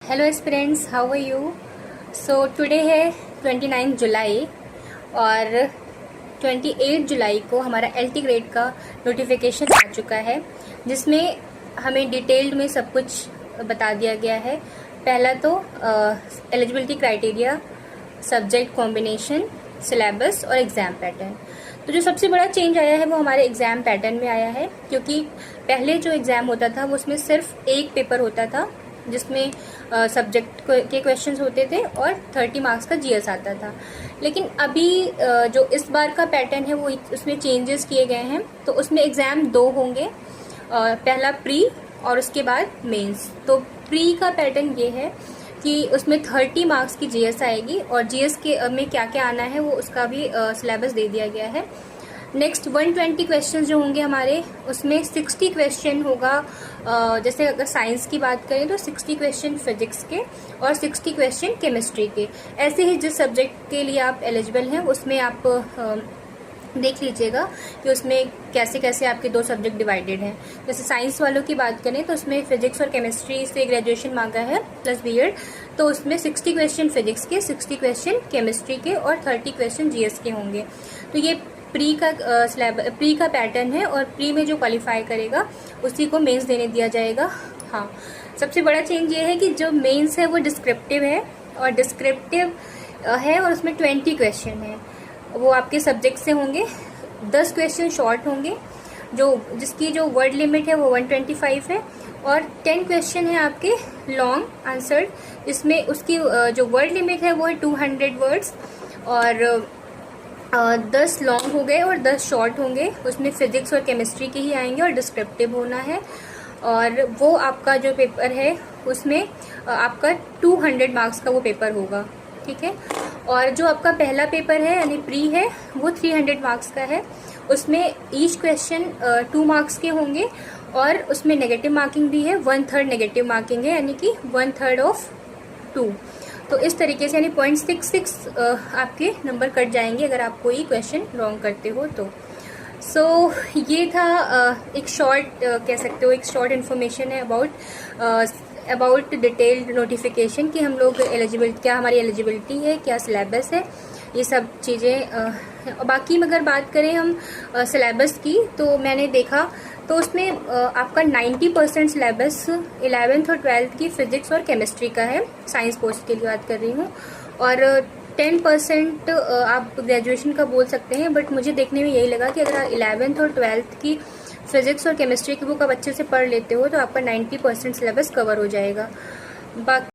Hello students, how are you. So today है 29 जुलाई और 28 जुलाई को हमारा एलटी ग्रेड का नोटिफिकेशन आ चुका है, जिसमें हमें डिटेल्ड में सब कुछ बता दिया गया है। पहला तो eligibility criteria, subject combination, syllabus और एग्ज़ाम पैटर्न। तो जो सबसे बड़ा चेंज आया है वो हमारे एग्ज़ाम पैटर्न में आया है, क्योंकि पहले जो एग्ज़ाम होता था वो उसमें सिर्फ एक पेपर होता था जिसमें सब्जेक्ट के क्वेश्चंस होते थे और 30 मार्क्स का जीएस आता था। लेकिन अभी जो इस बार का पैटर्न है वो उसमें चेंजेस किए गए हैं। तो उसमें एग्ज़ाम दो होंगे, पहला प्री और उसके बाद मेंस। तो प्री का पैटर्न ये है कि उसमें 30 मार्क्स की जीएस आएगी और जीएस के में क्या क्या आना है वो उसका भी सिलेबस दे दिया गया है। नेक्स्ट 120 क्वेश्चन जो होंगे हमारे, उसमें 60 क्वेश्चन होगा। जैसे अगर साइंस की बात करें तो 60 क्वेश्चन फिजिक्स के और 60 क्वेश्चन केमिस्ट्री के। ऐसे ही जिस सब्जेक्ट के लिए आप एलिजिबल हैं उसमें आप देख लीजिएगा कि उसमें कैसे कैसे आपके दो सब्जेक्ट डिवाइडेड हैं। जैसे साइंस वालों की बात करें तो उसमें फिजिक्स और केमिस्ट्री से ग्रेजुएशन मांगा है प्लस बीएड। तो उसमें 60 क्वेश्चन फिजिक्स के, 60 क्वेश्चन केमिस्ट्री के और 30 क्वेश्चन जीएस के होंगे। तो ये प्री का पैटर्न है और प्री में जो क्वालिफाई करेगा उसी को मेंस देने दिया जाएगा। हाँ, सबसे बड़ा चेंज ये है कि जो मेंस है वो डिस्क्रिप्टिव है और उसमें 20 क्वेश्चन है। वो आपके सब्जेक्ट से होंगे, 10 क्वेश्चन शॉर्ट होंगे, जिसकी जो वर्ड लिमिट है वो 125 है, और 10 क्वेश्चन है आपके लॉन्ग आंसर, जिसमें उसकी जो वर्ड लिमिट है वो है 200 वर्ड्स। और 10 लॉन्ग हो गए और 10 शॉर्ट होंगे। उसमें फिजिक्स और केमिस्ट्री के ही आएंगे और डिस्क्रिप्टिव होना है। और वो आपका जो पेपर है उसमें आपका 200 मार्क्स का वो पेपर होगा, ठीक है। और जो आपका पहला पेपर है यानी प्री है वो 300 मार्क्स का है। उसमें ईच क्वेश्चन 2 मार्क्स के होंगे और उसमें नेगेटिव मार्किंग भी है, 1/3 नेगेटिव मार्किंग है, यानी कि 1/3 ऑफ 2। तो इस तरीके से यानी 0.66 आपके नंबर कट जाएंगे अगर आप कोई क्वेश्चन रॉन्ग करते हो तो। सो ये था एक शॉर्ट कह सकते हो, एक शॉर्ट इन्फॉर्मेशन है अबाउट डिटेल्ड नोटिफिकेशन कि हम लोग क्या हमारी एलिजिबिलिटी है, क्या सिलेबस है, ये सब चीज़ें। बाकी अगर बात करें हम सिलेबस की, तो मैंने देखा तो उसमें आपका 90% सिलेबस 11th और 12th की फिजिक्स और केमिस्ट्री का है, साइंस पोस्ट के लिए बात कर रही हूँ। और 10% आप ग्रेजुएशन का बोल सकते हैं, बट मुझे देखने में यही लगा कि अगर 11th और 12th की फिजिक्स और केमिस्ट्री की बुक आप अच्छे से पढ़ लेते हो तो आपका 90% सिलेबस कवर हो जाएगा। बाकी